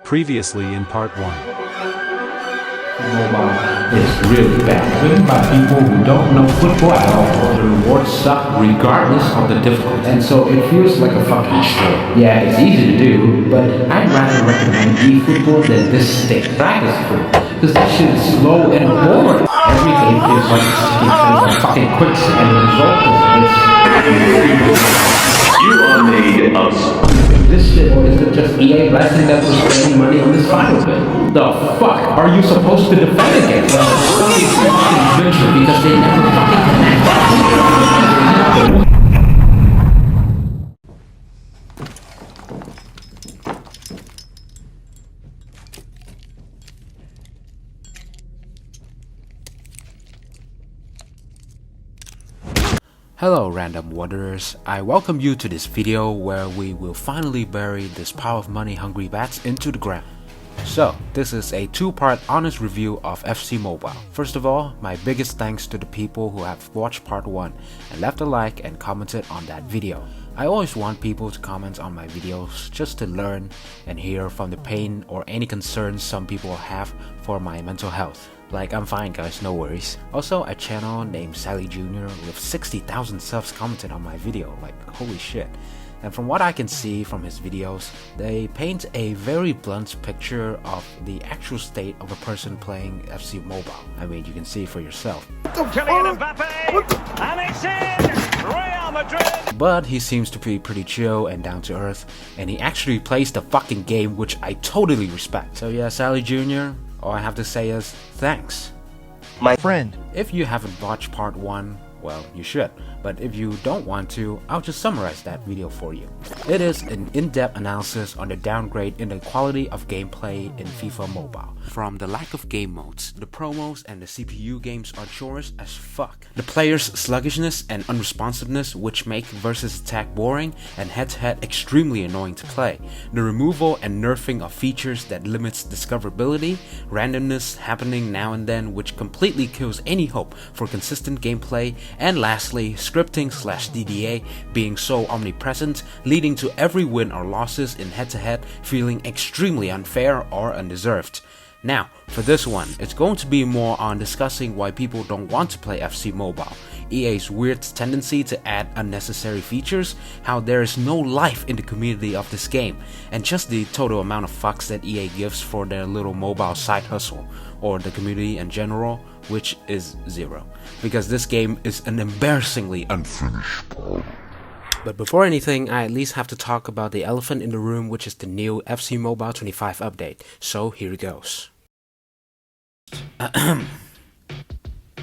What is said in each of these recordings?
Previously in part 1. Mobile is really bad, written by people who don't know football at all. The rewards suck regardless of the difficulty. And so it feels like a fucking chore. Yeah, it's easy to do, but I'd rather recommend eFootball than this stick practice football. Because that shit is slow and boring. Every game feels like it's taking a fucking quicksand, and the result is You are made us. this shit, or is it just EA blasting that was spending money on this final bit? The fuck are you supposed to defend against? Fucking venture because they never fucking connect. Hello random wanderers, I welcome you to this video where we will finally bury this pile of money hungry bats into the ground. So, this is a two-part honest review of FC Mobile. First of all, my biggest thanks to the people who have watched part 1 and left a like and commented on that video. I always want people to comment on my videos just to learn and hear from the pain or any concerns some people have for my mental health. Like, I'm fine guys, no worries. Also, a channel named Sally Jr. with 60,000 subs commented on my video, like holy shit. And from what I can see from his videos, they paint a very blunt picture of the actual state of a person playing FC Mobile. I mean, you can see for yourself. Kylian Mbappe, and it's in! Real Madrid! But he seems to be pretty chill and down to earth, and he actually plays the fucking game, which I totally respect. So yeah, Sally Jr., all I have to say is, thanks. My friend. If you haven't watched part 1, well, you should. But if you don't want to, I'll just summarize that video for you. It is an in-depth analysis on the downgrade in the quality of gameplay in FIFA Mobile. From the lack of game modes, the promos and the CPU games are chores as fuck. The players' sluggishness and unresponsiveness which make versus attack boring and head-to-head extremely annoying to play. The removal and nerfing of features that limits discoverability, randomness happening now and then which completely kills any hope for consistent gameplay, and lastly, scripting/DDA being so omnipresent, leading to every win or losses in head-to-head feeling extremely unfair or undeserved. Now, for this one, it's going to be more on discussing why people don't want to play FC Mobile, EA's weird tendency to add unnecessary features, how there is no life in the community of this game, and just the total amount of fucks that EA gives for their little mobile side hustle, or the community in general, which is zero, because this game is an embarrassingly unfinished part. But before anything, I at least have to talk about the elephant in the room, which is the new FC Mobile 25 update, so here it goes.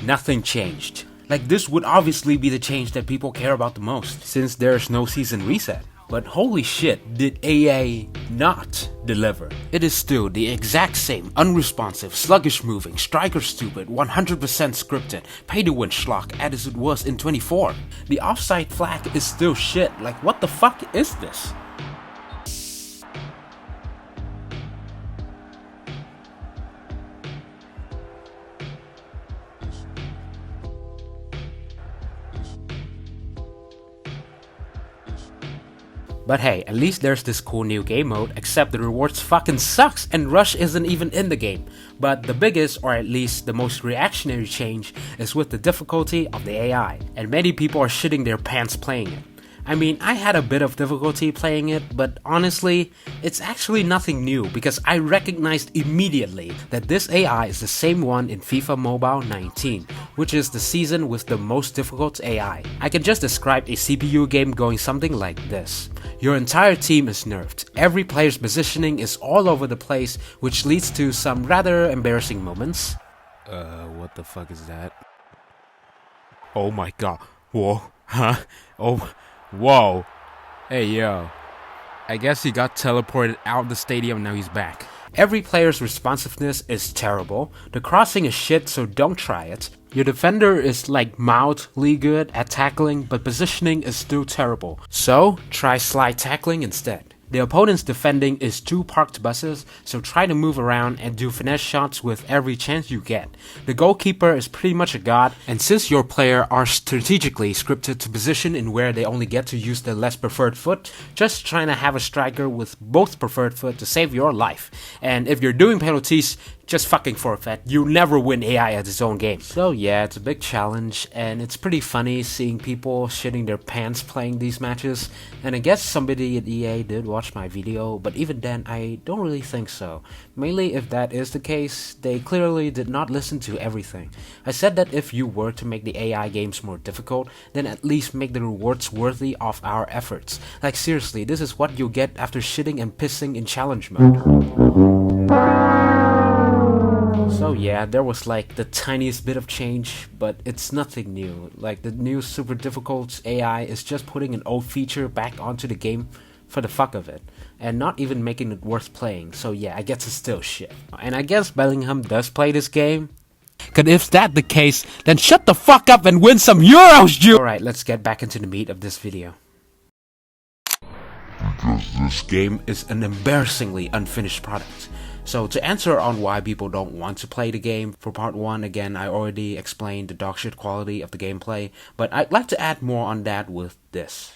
Nothing changed. Like, this would obviously be the change that people care about the most, since there's no season reset. But holy shit, did EA not deliver. It is still the exact same unresponsive, sluggish moving, striker stupid, 100% scripted, pay to win schlock as it was in 24. The offside flag is still shit, like what the fuck is this? But hey, at least there's this cool new game mode, except the rewards fucking sucks and Rush isn't even in the game. But the biggest, or at least the most reactionary change, is with the difficulty of the AI, and many people are shitting their pants playing it. I mean, I had a bit of difficulty playing it, but honestly, it's actually nothing new because I recognized immediately that this AI is the same one in FIFA Mobile 19, which is the season with the most difficult AI. I can just describe a CPU game going something like this. Your entire team is nerfed, every player's positioning is all over the place, which leads to some rather embarrassing moments. What the fuck is that? Oh my god. Whoa. Huh? Oh. Whoa. Hey yo. I guess he got teleported out of the stadium, now he's back. Every player's responsiveness is terrible. The crossing is shit, so don't try it. Your defender is like mildly good at tackling, but positioning is still terrible. So try slide tackling instead. The opponent's defending is 2 parked buses, so try to move around and do finesse shots with every chance you get. The goalkeeper is pretty much a god, and since your player are strategically scripted to position in where they only get to use their less preferred foot, just trying to have a striker with both preferred foot to save your life. And if you're doing penalties, just fucking forfeit. You never win AI at its own game. So yeah, it's a big challenge, and it's pretty funny seeing people shitting their pants playing these matches. And I guess somebody at EA did watch my video, but even then I don't really think so. Mainly if that is the case, they clearly did not listen to everything. I said that if you were to make the AI games more difficult, then at least make the rewards worthy of our efforts. Like seriously, this is what you get after shitting and pissing in challenge mode. So yeah, there was like the tiniest bit of change, but it's nothing new. Like the new super difficult AI is just putting an old feature back onto the game for the fuck of it, and not even making it worth playing. So yeah, I guess it's still shit. And I guess Bellingham does play this game. Cause if that's the case, then shut the fuck up and win some Euros, Jew! Alright, let's get back into the meat of this video. Because this game is an embarrassingly unfinished product. So to answer on why people don't want to play the game, for part 1 again I already explained the dogshit quality of the gameplay, but I'd like to add more on that with this.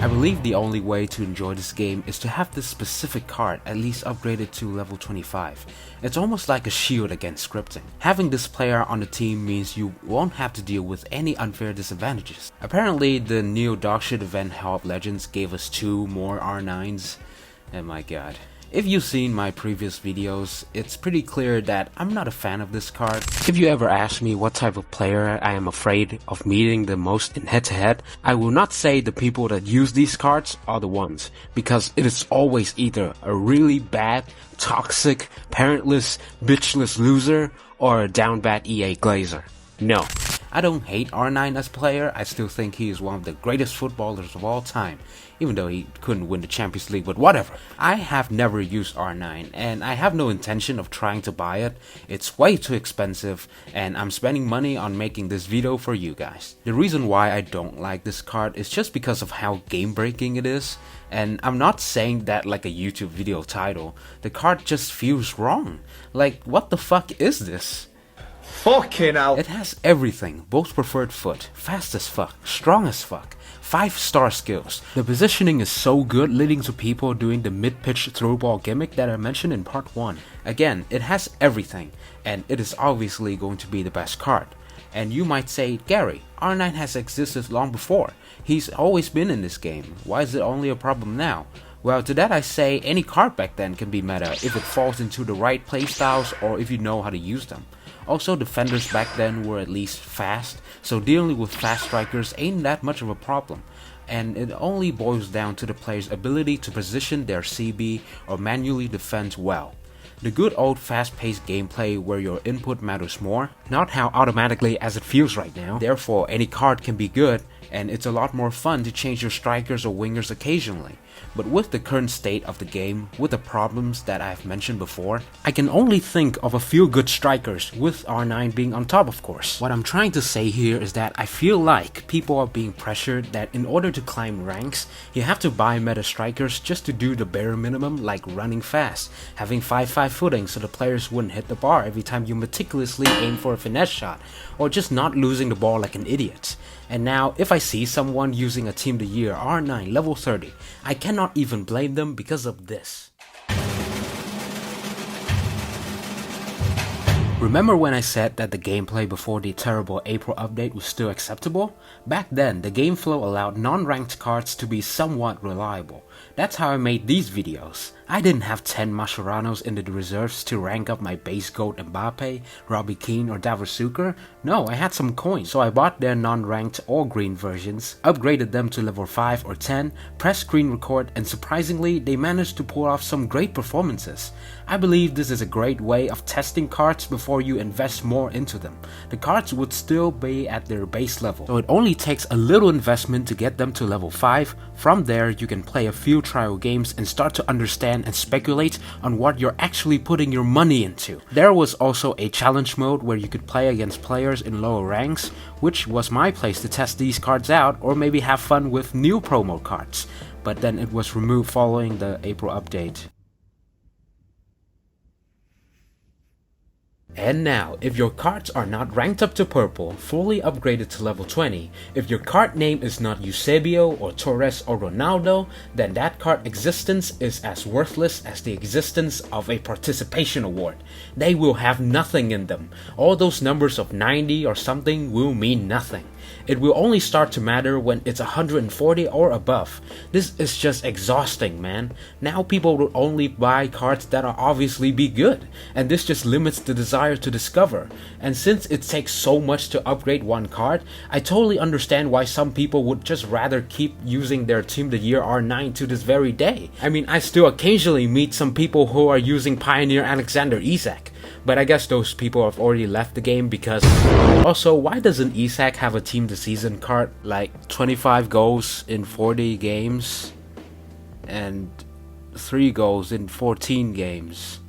I believe the only way to enjoy this game is to have this specific card at least upgraded to level 25. It's almost like a shield against scripting. Having this player on the team means you won't have to deal with any unfair disadvantages. Apparently the new dogshit event Hall of Legends gave us 2 more R9s. Oh my god. If you've seen my previous videos, it's pretty clear that I'm not a fan of this card. If you ever ask me what type of player I am afraid of meeting the most in head-to-head, I will not say the people that use these cards are the ones, because it is always either a really bad, toxic, parentless, bitchless loser, or a down bad EA glazer. No. I don't hate R9 as a player, I still think he is one of the greatest footballers of all time, even though he couldn't win the Champions League, but whatever. I have never used R9, and I have no intention of trying to buy it. It's way too expensive, and I'm spending money on making this video for you guys. The reason why I don't like this card is just because of how game-breaking it is, and I'm not saying that like a YouTube video title. The card just feels wrong. Like, what the fuck is this? Fucking hell. It has everything, both preferred foot, fast as fuck, strong as fuck, 5-star skills. The positioning is so good, leading to people doing the mid-pitch throw ball gimmick that I mentioned in part 1. Again, it has everything, and it is obviously going to be the best card. And you might say, Gary, R9 has existed long before. He's always been in this game. Why is it only a problem now? Well, to that I say, any card back then can be meta if it falls into the right playstyles or if you know how to use them. Also, defenders back then were at least fast, so dealing with fast strikers ain't that much of a problem. And it only boils down to the player's ability to position their CB or manually defend well. The good old fast-paced gameplay where your input matters more, not how automatically as it feels right now. Therefore, any card can be good, and it's a lot more fun to change your strikers or wingers occasionally. But with the current state of the game, with the problems that I've mentioned before, I can only think of a few good strikers, with R9 being on top of course. What I'm trying to say here is that I feel like people are being pressured that in order to climb ranks, you have to buy meta strikers just to do the bare minimum, like running fast, having 5-5 footing so the players wouldn't hit the bar every time you meticulously aim for a finesse shot, or just not losing the ball like an idiot. And now, if I see someone using a Team of the Year R9 level 30, I cannot even blame them because of this. Remember when I said that the gameplay before the terrible April update was still acceptable? Back then, the game flow allowed non-ranked cards to be somewhat reliable. That's how I made these videos. I didn't have 10 Mascherano's in the reserves to rank up my base goat Mbappe, Robbie Keane or Davor Suker. No, I had some coins, so I bought their non-ranked or green versions, upgraded them to level 5 or 10, pressed screen record, and surprisingly they managed to pull off some great performances. I believe this is a great way of testing cards before you invest more into them. The cards would still be at their base level, so it only takes a little investment to get them to level 5. From there you can play a few trial games and start to understand understand and speculate on what you're actually putting your money into. There was also a challenge mode where you could play against players in lower ranks, which was my place to test these cards out or maybe have fun with new promo cards, but then it was removed following the April update. And now, if your cards are not ranked up to purple, fully upgraded to level 20, if your card name is not Eusebio or Torres or Ronaldo, then that card existence is as worthless as the existence of a participation award. They will have nothing in them. All those numbers of 90 or something will mean nothing. It will only start to matter when it's 140 or above. This is just exhausting, man. Now people will only buy cards that are obviously be good, and this just limits the desire to discover. And since it takes so much to upgrade one card, I totally understand why some people would just rather keep using their Team of the Year R9 to this very day. I mean, I still occasionally meet some people who are using Pioneer Alexander Isak, but I guess those people have already left the game because... Also, why doesn't Isak have a Team of the Season card like 25 goals in 40 games and 3 goals in 14 games?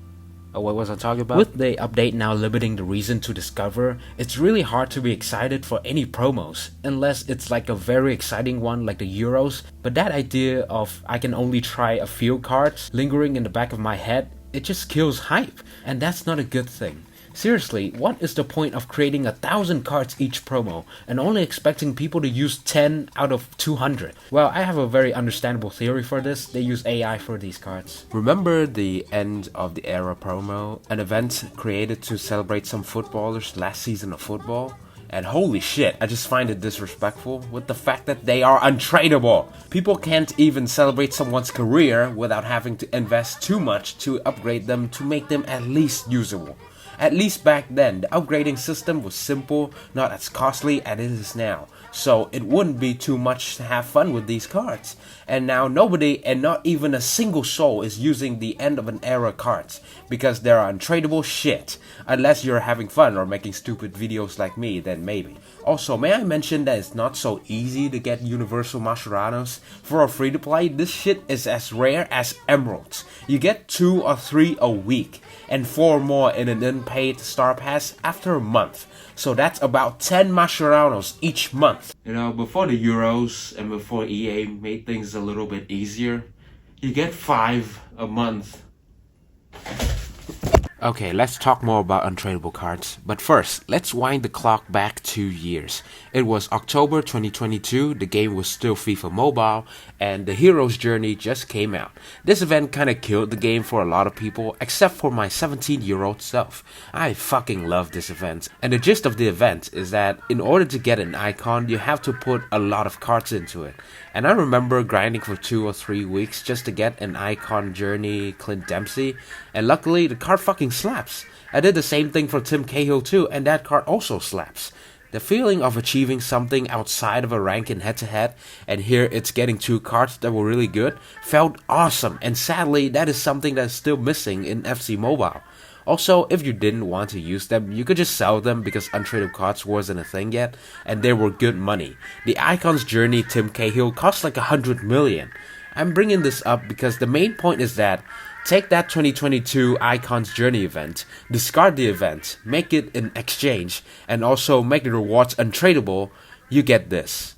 Oh, what was I talking about? With the update now limiting the reason to discover, it's really hard to be excited for any promos, unless it's like a very exciting one like the Euros. But that idea of I can only try a few cards lingering in the back of my head, it just kills hype, and that's not a good thing. Seriously, what is the point of creating 1,000 cards each promo and only expecting people to use 10 out of 200? Well, I have a very understandable theory for this. They use AI for these cards. Remember the end of the era promo? An event created to celebrate some footballers' last season of football? And holy shit, I just find it disrespectful with the fact that they are untradeable. People can't even celebrate someone's career without having to invest too much to upgrade them to make them at least usable. At least back then, the upgrading system was simple, not as costly as it is now, so it wouldn't be too much to have fun with these cards. And now nobody, and not even a single soul, is using the end of an era cards, because they're untradeable shit. Unless you're having fun or making stupid videos like me, then maybe. Also, may I mention that it's not so easy to get Universal Mascherano's? For a free to play, this shit is as rare as emeralds. You get 2 or 3 a week, and 4 more in an unpaid Star Pass after a month. So that's about 10 Mascherano's each month. You know, before the Euros and before EA made things a little bit easier, you get 5 a month. Okay, let's talk more about untradeable cards. But first, let's wind the clock back 2 years. It was October 2022, the game was still FIFA Mobile, and the Hero's Journey just came out. This event kinda killed the game for a lot of people, except for my 17-year-old self. I fucking love this event. And the gist of the event is that in order to get an icon, you have to put a lot of cards into it. And I remember grinding for 2 or 3 weeks just to get an icon journey Clint Dempsey, and luckily the card fucking slaps. I did the same thing for Tim Cahill too, and that card also slaps. The feeling of achieving something outside of a rank in head-to-head, and here it's getting 2 cards that were really good, felt awesome, and sadly that is something that is still missing in FC Mobile. Also, if you didn't want to use them, you could just sell them because untradeable cards wasn't a thing yet, and they were good money. The Icon's Journey Tim Cahill cost like 100 million. I'm bringing this up because the main point is that take that 2022 Icon's Journey event, discard the event, make it an exchange, and also make the rewards untradeable, you get this.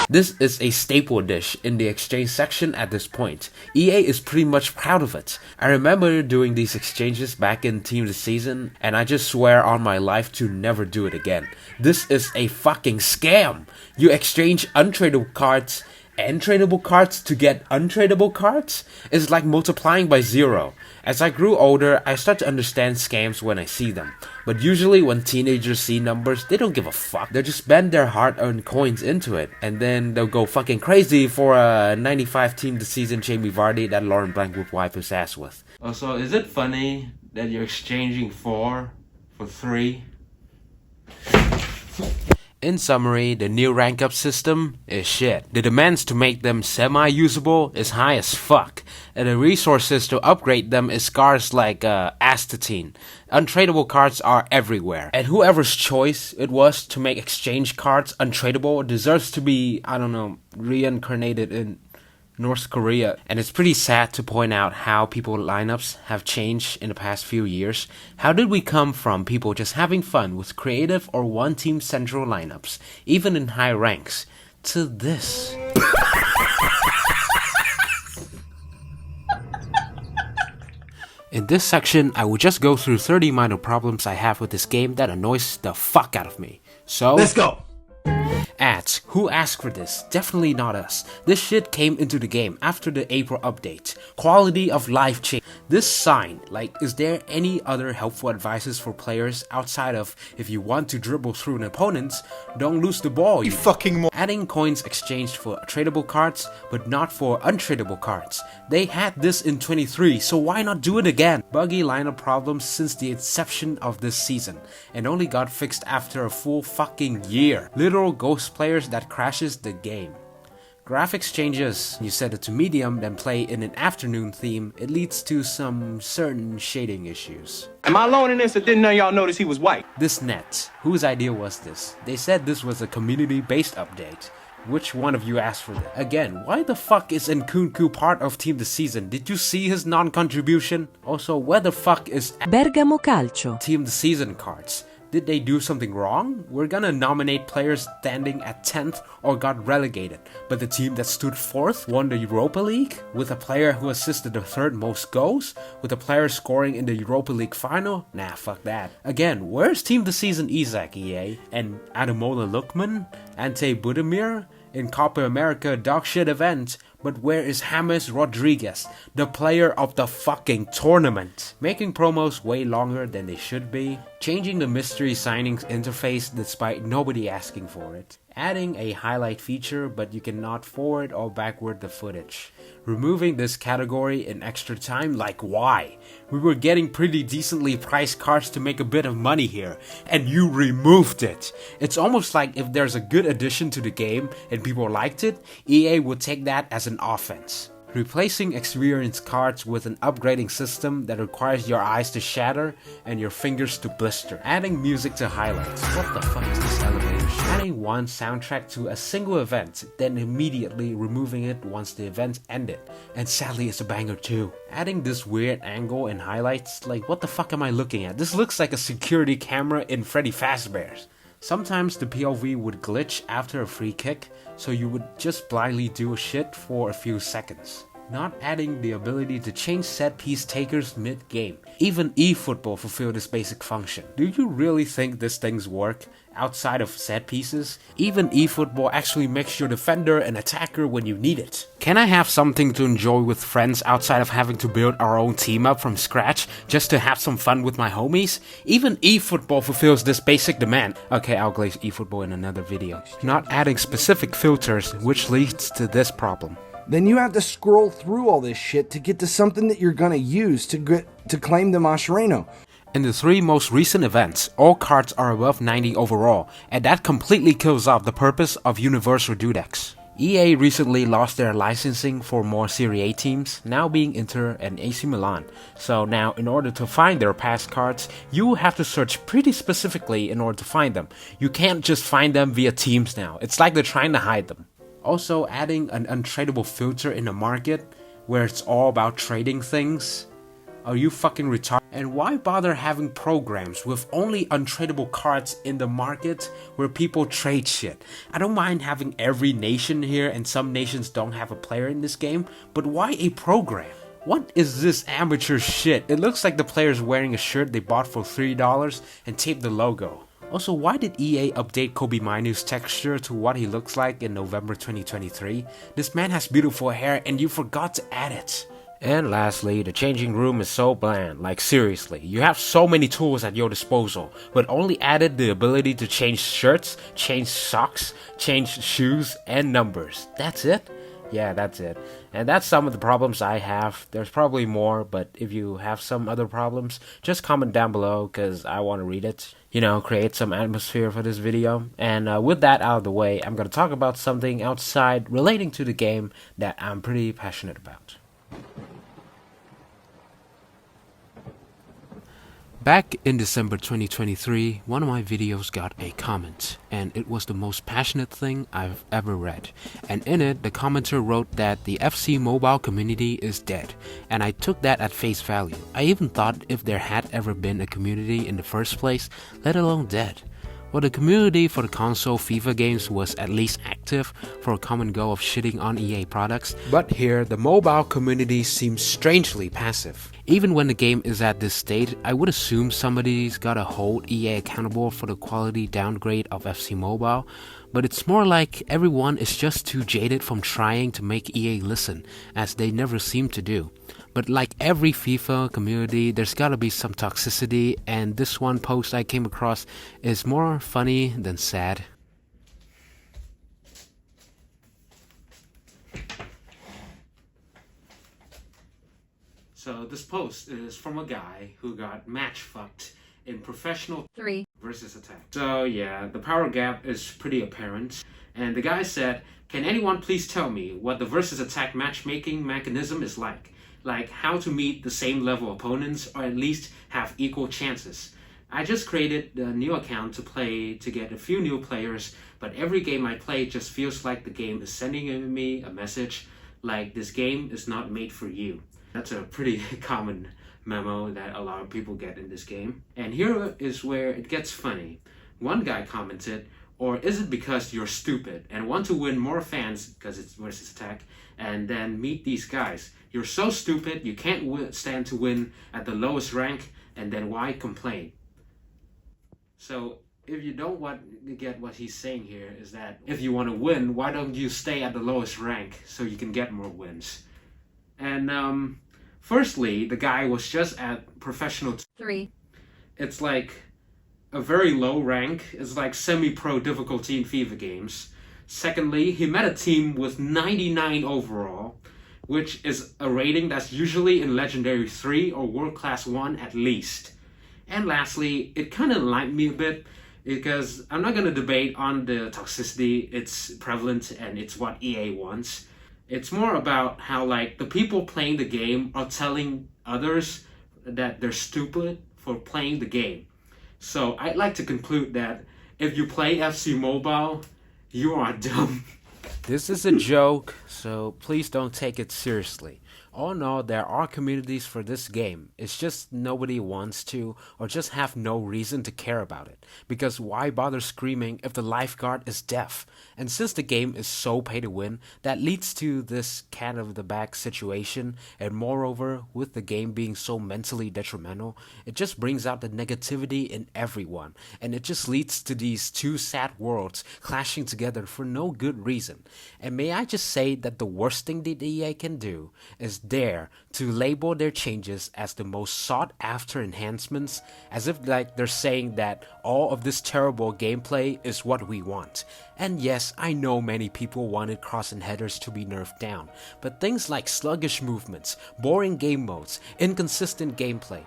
This is a staple dish in the exchange section at this point. EA is pretty much proud of it. I remember doing these exchanges back in Team of the Season, and I just swear on my life to never do it again. This is a fucking scam! You exchange untradeable cards and tradable cards to get untradeable cards? It's like multiplying by 0. As I grew older, I start to understand scams when I see them. But usually when teenagers see numbers, they don't give a fuck. They just spend their hard-earned coins into it, and then they'll go fucking crazy for a 95 Team of the Season Jamie Vardy that Lauren Blank would wipe his ass with. Also, is it funny that you're exchanging 4 for 3? In summary, the new rank up system is shit. The demands to make them semi-usable is high as fuck, and the resources to upgrade them is scarce like astatine. Untradeable cards are everywhere, and whoever's choice it was to make exchange cards untradeable deserves to be, I don't know, reincarnated in North Korea, and it's pretty sad to point out how people lineups have changed in the past few years. How did we come from people just having fun with creative or one team central lineups, even in high ranks, to this? In this section, I will just go through 30 minor problems I have with this game that annoys the fuck out of me. So, let's go! Ads. Who asked for this? Definitely not us. This shit came into the game after the April update. Quality of life change. This sign, like, is there any other helpful advices for players outside of if you want to dribble through an opponent, don't lose the ball. You fucking Adding coins exchanged for tradable cards, but not for untradeable cards. They had this in 23, so why not do it again? Buggy lineup problems since the inception of this season, and only got fixed after a full fucking year. Literal ghost players that crashes the game. Graphics changes. You set it to medium, then play in an afternoon theme. It leads to some certain shading issues. Am I alone in this, or didn't none of y'all notice he was white? This net. Whose idea was this? They said this was a community-based update. Which one of you asked for that? Again, why the fuck is Nkunku part of Team the Season? Did you see his non-contribution? Also, where the fuck is Bergamo Calcio Team the Season cards? Did they do something wrong? We're gonna nominate players standing at 10th or got relegated, but the team that stood 4th won the Europa League, with a player who assisted the 3rd most goals, with a player scoring in the Europa League final? Nah, fuck that. Again, where's Team the Season Isaac, EA? And Ademola Lookman? Ante Budimir? In Copa America dog shit event, but where is James Rodriguez, the player of the fucking tournament? Making promos way longer than they should be, changing the mystery signings interface despite nobody asking for it, adding a highlight feature but you cannot forward or backward the footage, removing this category in extra time, like why? We were getting pretty decently priced cards to make a bit of money here, and you removed it. It's almost like if there's a good addition to the game and people liked it, EA would take that as an offense. Replacing experience cards with an upgrading system that requires your eyes to shatter and your fingers to blister. Adding music to highlights. What the fuck is this elevator shit? Adding one soundtrack to a single event, then immediately removing it once the event ended. And sadly it's a banger too. Adding this weird angle and highlights, like what the fuck am I looking at? This looks like a security camera in Freddy Fazbear's. Sometimes the POV would glitch after a free kick, so you would just blindly do a shit for a few seconds. Not adding the ability to change set piece takers mid-game. Even eFootball fulfilled this basic function. Do you really think these things work outside of set pieces? Even eFootball actually makes your defender an attacker when you need it. Can I have something to enjoy with friends outside of having to build our own team up from scratch just to have some fun with my homies? Even eFootball fulfills this basic demand. Okay, I'll glaze eFootball in another video. Not adding specific filters, which leads to this problem. Then you have to scroll through all this shit to get to something that you're gonna use to claim the Mascherano. In the 3 most recent events, all cards are above 90 overall, and that completely kills off the purpose of Universal Dudex. EA recently lost their licensing for more Serie A teams, now being Inter and AC Milan. So now, in order to find their past cards, you have to search pretty specifically in order to find them. You can't just find them via teams now. It's like they're trying to hide them. Also, adding an untradeable filter in the market, where it's all about trading things. Are you fucking retarded? And why bother having programs with only untradeable cards in the market where people trade shit? I don't mind having every nation here and some nations don't have a player in this game, but why a program? What is this amateur shit? It looks like the player's wearing a shirt they bought for $3 and taped the logo. Also, why did EA update Kobe Mainoo's texture to what he looks like in November 2023? This man has beautiful hair and you forgot to add it. And lastly, the changing room is so bland, like seriously, you have so many tools at your disposal, but only added the ability to change shirts, change socks, change shoes, and numbers. That's it? Yeah, that's it. And that's some of the problems I have. There's probably more, but if you have some other problems, just comment down below, cause I want to read it. You know, create some atmosphere for this video. And with that out of the way, I'm gonna talk about something outside relating to the game that I'm pretty passionate about. Back in December 2023, one of my videos got a comment, and it was the most passionate thing I've ever read. And in it, the commenter wrote that the FC mobile community is dead, and I took that at face value. I even thought if there had ever been a community in the first place, let alone dead. Well, the community for the console FIFA games was at least active for a common goal of shitting on EA products, but here the mobile community seems strangely passive. Even when the game is at this state, I would assume somebody's gotta hold EA accountable for the quality downgrade of FC Mobile, but it's more like everyone is just too jaded from trying to make EA listen, as they never seem to do. But like every FIFA community, there's gotta be some toxicity, and this one post I came across is more funny than sad. So this post is from a guy who got match fucked in professional 3 versus attack. So yeah, the power gap is pretty apparent, and the guy said, "Can anyone please tell me what the versus attack matchmaking mechanism is like? Like how to meet the same level opponents or at least have equal chances. I just created a new account to play to get a few new players, but every game I play just feels like the game is sending me a message like this game is not made for you." That's a pretty common memo that a lot of people get in this game. And here is where it gets funny. One guy commented, "Or is it because you're stupid and want to win more fans because it's versus attack and then meet these guys? You're so stupid you can't stand to win at the lowest rank, and then why complain?" So if you don't want to get what he's saying here is that if you want to win, why don't you stay at the lowest rank so you can get more wins? And firstly, the guy was just at professional 3. It's like a very low rank. It's like semi-pro difficulty in FIFA games. Secondly, he met a team with 99 overall, which is a rating that's usually in Legendary 3 or World Class 1 at least. And lastly, it kind of enlightened me a bit, because I'm not going to debate on the toxicity. It's prevalent and it's what EA wants. It's more about how like the people playing the game are telling others that they're stupid for playing the game. So I'd like to conclude that if you play FC Mobile, you are dumb. This is a joke, so please don't take it seriously. Oh no, there are communities for this game. It's just nobody wants to, or just have no reason to care about it. Because why bother screaming if the lifeguard is deaf? And since the game is so pay to win, that leads to this cat of the bag situation. And moreover, with the game being so mentally detrimental, it just brings out the negativity in everyone. And it just leads to these two sad worlds clashing together for no good reason. And may I just say that the worst thing that EA can do is dare to label their changes as the most sought after enhancements, as if like they're saying that all of this terrible gameplay is what we want. And yes, I know many people wanted cross and headers to be nerfed down, but things like sluggish movements, boring game modes, inconsistent gameplay,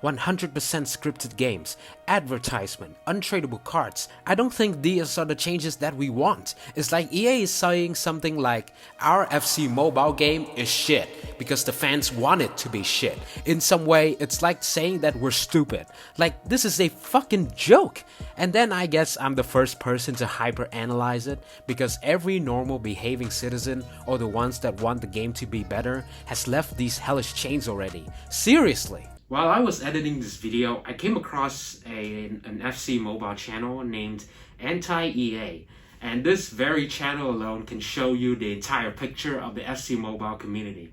100% scripted games, advertisement, untradeable cards. I don't think these are the changes that we want. It's like EA is saying something like, our FC mobile game is shit because the fans want it to be shit. In some way, it's like saying that we're stupid. Like, this is a fucking joke. And then I guess I'm the first person to hyper-analyze it, because every normal behaving citizen, or the ones that want the game to be better, has left these hellish chains already. Seriously. While I was editing this video, I came across an FC mobile channel named Anti-EA, and this very channel alone can show you the entire picture of the FC mobile community.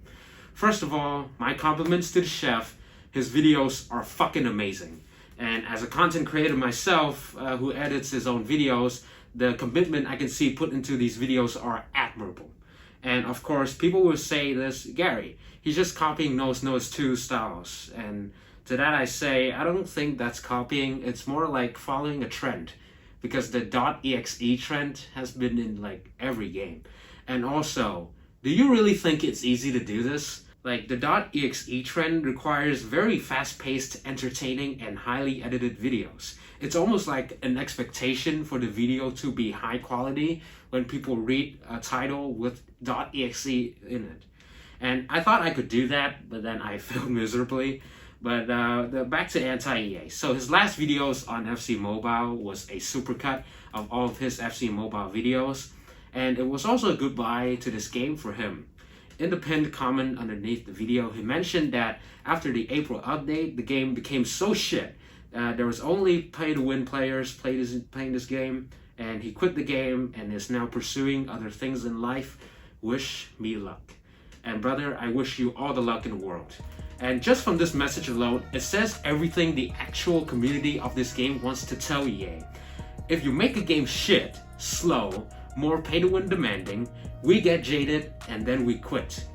First of all, my compliments to the chef. His videos are fucking amazing. And as a content creator myself, who edits his own videos, the commitment I can see put into these videos are admirable. And of course, people will say this, "Gary, he's just copying Nose 2 styles." And to that I say, I don't think that's copying. It's more like following a trend, because the .exe trend has been in like every game. And also, do you really think it's easy to do this? Like, the .exe trend requires very fast-paced, entertaining, and highly edited videos. It's almost like an expectation for the video to be high quality when people read a title with .exe in it. And I thought I could do that, but then I failed miserably. But back to anti-EA. So his last videos on FC Mobile was a supercut of all of his FC Mobile videos, and it was also a goodbye to this game for him. In the pinned comment underneath the video, he mentioned that after the April update, the game became so shit. There was only pay-to-win players playing this game, and he quit the game and is now pursuing other things in life. Wish me luck. And brother, I wish you all the luck in the world. And just from this message alone, it says everything the actual community of this game wants to tell EA. If you make a game shit, slow, more pay-to-win demanding, we get jaded and then we quit.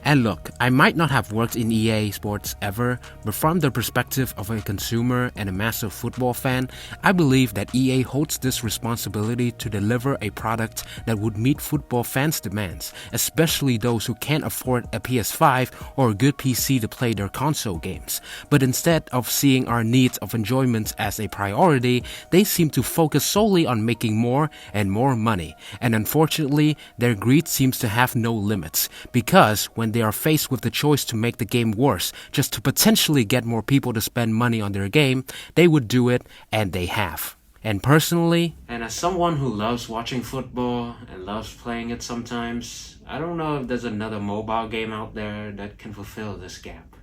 And look, I might not have worked in EA Sports ever, but from the perspective of a consumer and a massive football fan, I believe that EA holds this responsibility to deliver a product that would meet football fans' demands, especially those who can't afford a PS5 or a good PC to play their console games. But instead of seeing our needs of enjoyment as a priority, they seem to focus solely on making more and more money. And unfortunately, their greed seems to have no limits, because when they are faced with the choice to make the game worse just to potentially get more people to spend money on their game, they would do it, and they have. And personally, and as someone who loves watching football and loves playing it sometimes, I don't know if there's another mobile game out there that can fulfill this gap.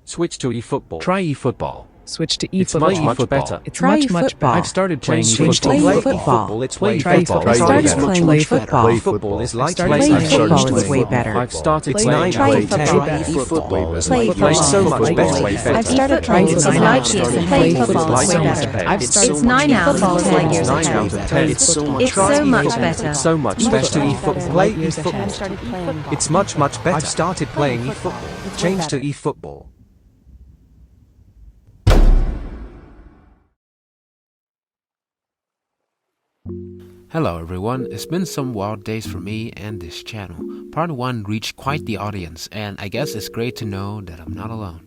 Switch to eFootball. Try eFootball. Switch to It's eFootball. much better. It's much better. I've started playing Switch to eFootball. It's way Try better. eFootball. I started playing eFootball. Football is like Play eFootball is way better. I've started Play playing eFootball. Play so much better. I've started trying to play football is way better. It's 9 out of 10 years ahead. It's so much better. So much better. eFootball. Play eFootball. Started playing. It's much better. I've started playing eFootball. Change to eFootball. hello everyone, it's been some wild days for me and this channel. Part 1 reached quite the audience, and I guess it's great to know that I'm not alone.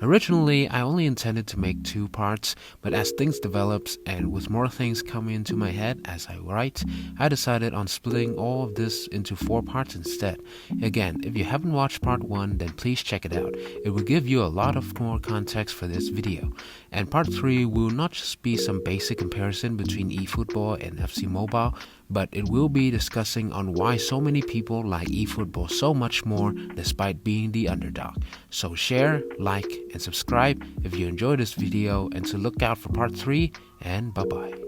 Originally, I only intended to make 2 parts, but as things develops and with more things coming into my head as I write, I decided on splitting all of this into 4 parts instead. Again, if you haven't watched part 1, then please check it out. It will give you a lot of more context for this video. And part 3 will not just be some basic comparison between eFootball and FC Mobile, but it will be discussing on why so many people like eFootball so much more despite being the underdog. So share, like, and subscribe if you enjoyed this video, and to look out for part 3, and bye bye.